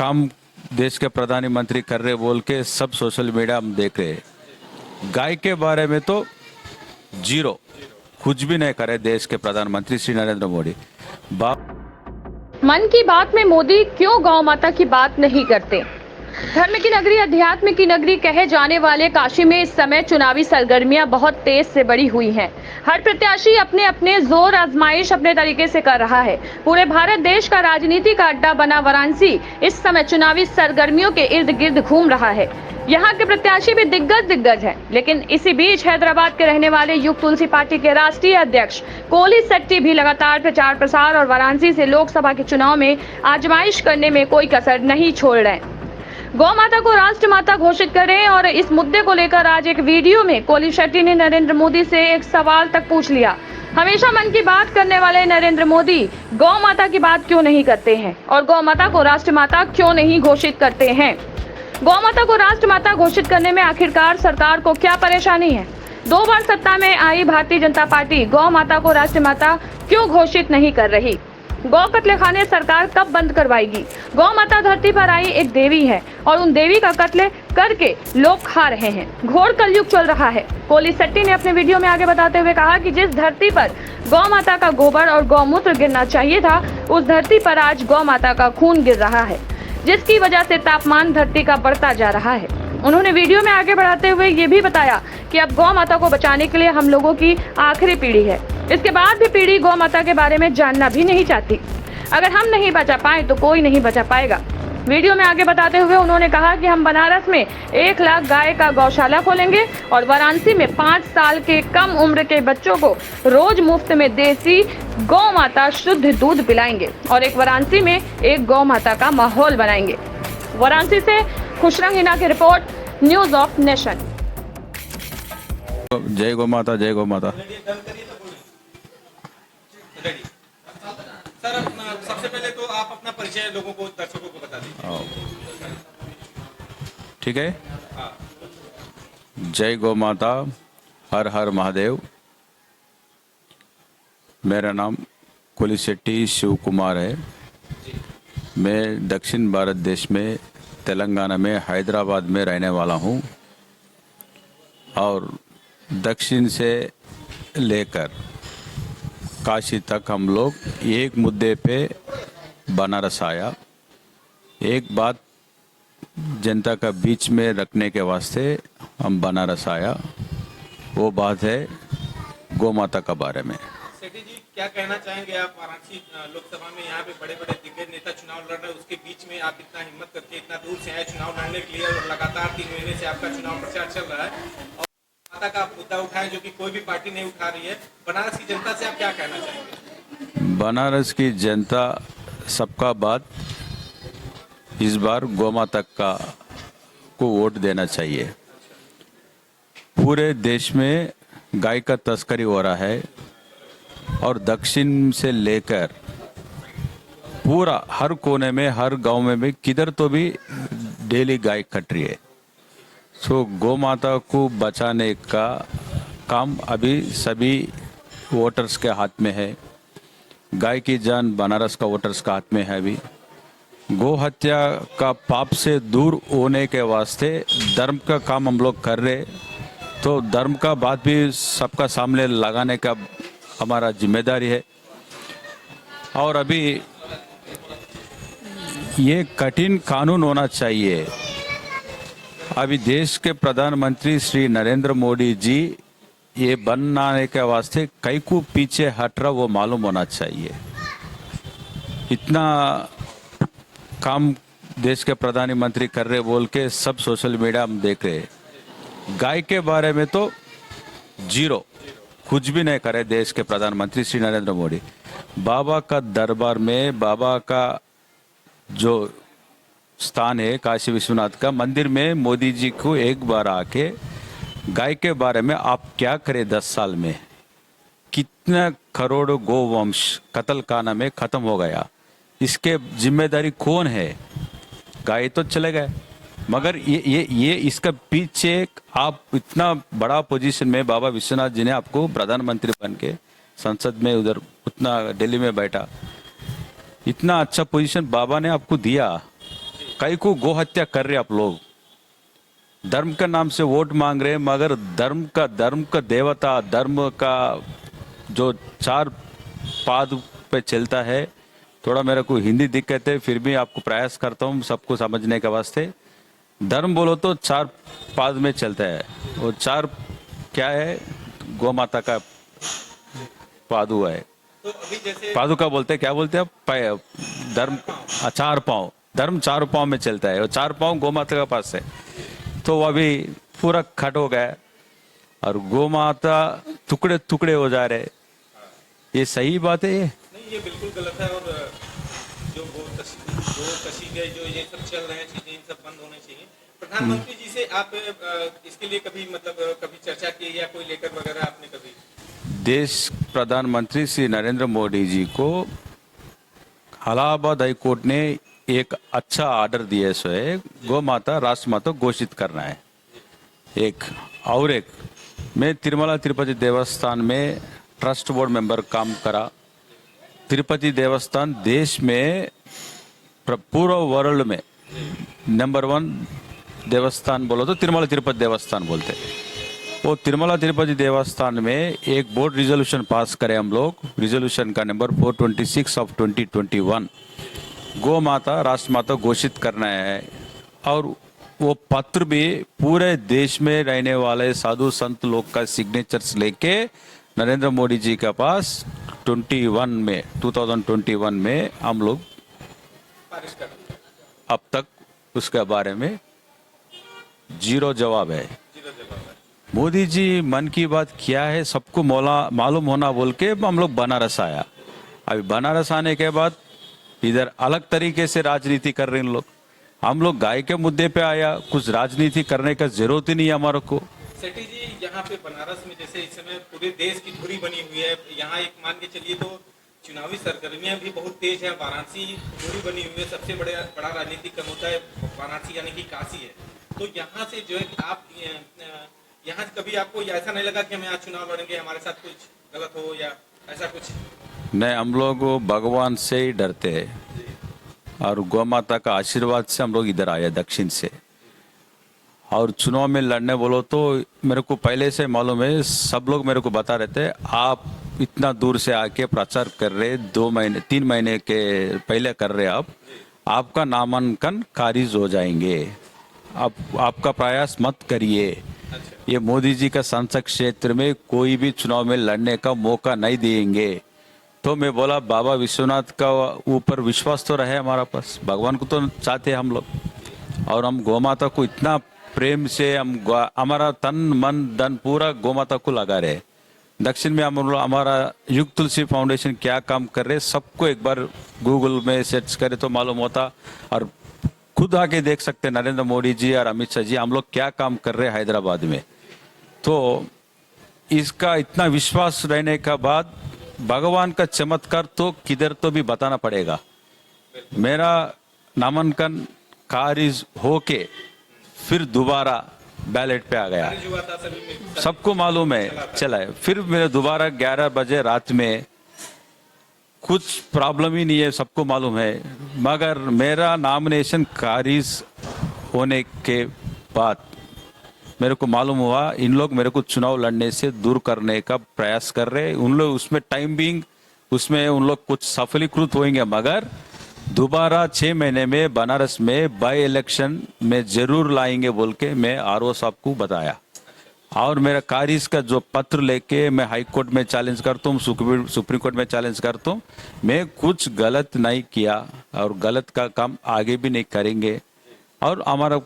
काम देश के प्रधानमंत्री कर रहे बोल के सब सोशल मीडिया हम देख रहे हैं। गाय के बारे में तो जीरो, कुछ भी नहीं करे देश के प्रधानमंत्री श्री नरेंद्र मोदी। मन की बात में मोदी क्यों गौ माता की बात नहीं करते? धर्म की नगरी, अध्यात्म की नगरी कहे जाने वाले काशी में इस समय चुनावी सरगर्मियां बहुत तेज से बढ़ी हुई हैं। हर प्रत्याशी अपने अपने जोर आजमाइश अपने तरीके से कर रहा है। पूरे भारत देश का राजनीति का अड्डा बना वाराणसी इस समय चुनावी सरगर्मियों के इर्द गिर्द घूम रहा है। यहाँ के प्रत्याशी भी दिग्गज हैं, लेकिन इसी बीच हैदराबाद के रहने वाले युग तुलसी पार्टी के राष्ट्रीय अध्यक्ष कोली शेट्टी भी लगातार प्रचार प्रसार और वाराणसी से लोकसभा के चुनाव में आजमाइश करने में कोई कसर नहीं छोड़ रहे। गौ माता को राष्ट्र माता घोषित करें और इस मुद्दे को लेकर आज एक वीडियो में कोली शेट्टी ने नरेंद्र मोदी से एक सवाल तक पूछ लिया। हमेशा मन की बात करने वाले नरेंद्र मोदी गौ माता की बात क्यों नहीं करते हैं और गौ माता को राष्ट्र माता क्यों नहीं घोषित करते हैं? गौ माता को राष्ट्र माता घोषित करने में आखिरकार सरकार को क्या परेशानी है? 2 बार सत्ता में आई भारतीय जनता पार्टी गौ माता को राष्ट्र माता क्यों घोषित नहीं कर रही? गौ कत्लेखाने सरकार कब बंद करवाएगी? गौ माता धरती पर आई एक देवी है और उन देवी का कत्ल करके लोग खा रहे हैं। घोर कलयुग चल रहा है। कोली शेट्टी ने अपने वीडियो में आगे बताते हुए कहा कि जिस धरती पर गौ माता का गोबर और गौमूत्र गिरना चाहिए था, उस धरती पर आज गौ माता का खून गिर रहा है, जिसकी वजह से तापमान धरती का बढ़ता जा रहा है। उन्होंने वीडियो में आगे बढ़ाते हुए ये भी बताया कि अब गौ माता को बचाने के लिए हम लोगों की आखिरी पीढ़ी है। इसके बाद भी पीढ़ी गौ माता के बारे में जानना भी नहीं चाहती। अगर हम नहीं बचा पाए तो कोई नहीं बचा पाएगा। वीडियो में आगे बताते हुए उन्होंने कहा कि हम बनारस में 1 लाख गाय का गौशाला खोलेंगे और वाराणसी में 5 साल के कम उम्र के बच्चों को रोज मुफ्त में देसी गौ माता शुद्ध दूध पिलाएंगे और एक वाराणसी में एक गौ माता का माहौल बनाएंगे। वाराणसी से खुशरंग हिना की रिपोर्ट, न्यूज ऑफ नेशन। जय गौ माता, जय गौ माता। सर, सबसे पहले तो आप अपना परिचय लोगों को, दर्शकों को बता दीजिए। ठीक है। जय गौ माता, हर हर महादेव। मेरा नाम कोली शेट्टी शिव कुमार है। मैं दक्षिण भारत देश में तेलंगाना में हैदराबाद में रहने वाला हूँ और दक्षिण से लेकर काशी तक हम लोग एक मुद्दे पे बनारस आया। एक बात जनता का बीच में रखने के वास्ते हम बनारस आया, वो बात है गौ माता का बारे में। शेट्टी जी, क्या कहना चाहेंगे आप? वाराणसी लोकसभा में यहाँ पे बड़े बड़े दिग्गज नेता चुनाव लड़ रहे हैं, उसके बीच में आप इतना हिम्मत करके इतना दूर से आए चुनाव लड़ने के लिए और लगातार 3 महीने से आपका चुनाव प्रचार चल रहा है और माता का मुद्दा उठाए जो कि कोई भी पार्टी नहीं उठा रही है। बनारस की जनता से आप क्या कहना चाहेंगे? बनारस की जनता सबका बात इस बार गौ माता का को वोट देना चाहिए। पूरे देश में गाय का तस्करी हो रहा है और दक्षिण से लेकर पूरा हर कोने में, हर गांव में भी किधर तो भी डेली गाय कट रही है। सो गौ माता को बचाने का काम अभी सभी वोटर्स के हाथ में है। गाय की जान बनारस का वोटर्स का हाथ में है। अभी गौ हत्या का पाप से दूर होने के वास्ते धर्म का काम हम लोग कर रहे, तो धर्म का बात भी सबका सामने लगाने का हमारा जिम्मेदारी है। और अभी ये कठिन कानून होना चाहिए। अभी देश के प्रधानमंत्री श्री नरेंद्र मोदी जी ये बनाने के वास्ते कई को पीछे हट रहा वो मालूम होना चाहिए। इतना काम देश के प्रधानमंत्री कर रहे बोल के सब सोशल मीडिया हम देख रहे हैं। गाय के बारे में तो जीरो, कुछ भी नहीं करे देश के प्रधानमंत्री श्री नरेंद्र मोदी। बाबा का दरबार में, बाबा का जो स्थान है काशी विश्वनाथ का मंदिर में, मोदी जी को एक बार आके गाय के बारे में आप क्या करें 10 साल में, कितना करोड़ गोवंश कत्लखाना में खत्म हो गया, इसके जिम्मेदारी कौन है? गाय तो चले गए, मगर ये इसका पीछे आप इतना बड़ा पोजीशन में बाबा विश्वनाथ जी ने आपको प्रधानमंत्री बन के संसद में उधर उतना दिल्ली में बैठा, इतना अच्छा पोजीशन बाबा ने आपको दिया, कई को गो हत्या कर रहे आप लोग, धर्म के नाम से वोट मांग रहे हैं, मगर धर्म का देवता, धर्म का जो चार पाद पे चलता है। थोड़ा मेरे को हिंदी दिक्कत है, फिर भी आपको प्रयास करता हूँ सबको समझने के वास्ते। धर्म बोलो तो चार पाद में चलता है, वो चार क्या है, गौ माता का पादु है, तो अभी जैसे पादुका बोलते हैं, क्या बोलते हैं आप, धर्म चार पांव, धर्म चार पांव में चलता है, और चार पांव गौ माता के पास है। तो वो अभी पूरा खट हो गया और गौ माता टुकड़े टुकड़े हो जा रहे। ये सही बात है? ये नहीं, ये बिल्कुल गलत है। और जो गो कशीदे जो ये सब चल रहे हैं चीजें, इन सब बंद होने चाहिए। प्रधानमंत्री जी से आप इसके लिए कभी मतलब कभी चर्चा की या कोई लेटर वगैरह आपने कभी? देश प्रधानमंत्री श्री नरेंद्र मोदी जी को इलाहाबाद हाई कोर्ट ने एक अच्छा ऑर्डर दिया सो है, गौ माता राष्ट्र माता घोषित करना है। एक और एक, मैं तिरुमला तिरुपति देवस्थान में ट्रस्ट बोर्ड मेंबर काम करा। तिरुपति देवस्थान देश में पूरा वर्ल्ड में नंबर 1 देवस्थान बोलो तो तिरुमला तिरुपति देवस्थान बोलते हैं। वो तिरुमला तिरुपति देवस्थान में एक बोर्ड रिजोल्यूशन पास करे हम लोग, रिजोल्यूशन का नंबर 426 ऑफ 2021, गौ माता राष्ट्र माता घोषित करना है। और वो पत्र भी पूरे देश में रहने वाले साधु संत लोग का सिग्नेचर्स लेके नरेंद्र मोदी जी के पास 2021 में हम लोग पारिश कर अब तक उसके बारे में जीरो जवाब है। जीरो जवाब है। मोदी जी मन की बात क्या है सबको मालूम होना बोल के हम लोग बनारस आया। अभी बनारस आने के बाद इधर अलग तरीके से राजनीति कर रहे हैं लोग। हम लोग गाय के मुद्दे पे आया, कुछ राजनीति करने का जरूरत ही नहीं है हमारे को। सेठी जी, यहाँ पे बनारस में जैसे इस समय पूरे देश की धुरी बनी हुई है, यहाँ एक मान के चलिए तो चुनावी सरगर्मियां भी बहुत तेज है। वाराणसी धुरी बनी हुई है, सबसे बड़ा राजनीतिक होता है वाराणसी यानी कि काशी है। तो यहाँ से जो है आप यहाँ कभी आपको ऐसा नहीं लगा कि हम यहाँ चुनाव लड़ेंगे, हमारे साथ कुछ गलत हो या ऐसा कुछ? नहीं, हम लोग भगवान से ही डरते हैं और गौ माता का आशीर्वाद से हम लोग इधर आए दक्षिण से। और चुनाव में लड़ने बोलो तो मेरे को पहले से मालूम है, सब लोग मेरे को बता रहे थे आप इतना दूर से आके प्रचार कर रहे, 3 महीने के पहले कर रहे, आपका नामांकन खारिज हो जाएंगे, आपका प्रयास मत करिए। ये मोदी जी का संसद क्षेत्र में कोई भी चुनाव में लड़ने का मौका नहीं देंगे। तो मैं बोला बाबा विश्वनाथ का ऊपर विश्वास तो रहे हमारा पास, भगवान को तो चाहते हम लोग, और हम गौ माता को इतना प्रेम से हम हमारा तन मन धन पूरा गौ माता को लगा रहे। दक्षिण में हमारा युग तुलसी फाउंडेशन क्या काम कर रहे सबको एक बार गूगल में सर्च करे तो मालूम होता, और खुद आके देख सकते हैं नरेंद्र मोदी जी और अमित शाह जी हम लोग क्या काम कर रहे हैं हैदराबाद में। तो इसका इतना विश्वास रहने का बाद भगवान का चमत्कार तो किधर तो भी बताना पड़ेगा। मेरा नामांकन खारिज होके फिर दोबारा बैलेट पे आ गया, हुआ था सभी में, सबको मालूम है चला है। फिर मेरे दोबारा 11 बजे रात में कुछ प्रॉब्लम ही नहीं है, सबको मालूम है, मगर मेरा नॉमिनेशन खारिज होने के बाद मेरे को मालूम हुआ इन लोग मेरे को चुनाव लड़ने से दूर करने का प्रयास कर रहे। उन लोग उसमें टाइम बिंग उसमें उन लोग कुछ सफलीकृत होंगे, मगर दोबारा 6 महीने में बनारस में बाई इलेक्शन में जरूर लाएंगे बोल के मैं आरओ साहब को बताया। और मेरा खारिज का जो पत्र लेके मैं हाई कोर्ट में चैलेंज करता हूँ, सुप्रीम कोर्ट में चैलेंज करता हूँ, मैं कुछ गलत नहीं किया और गलत का काम आगे भी नहीं करेंगे। और हमारा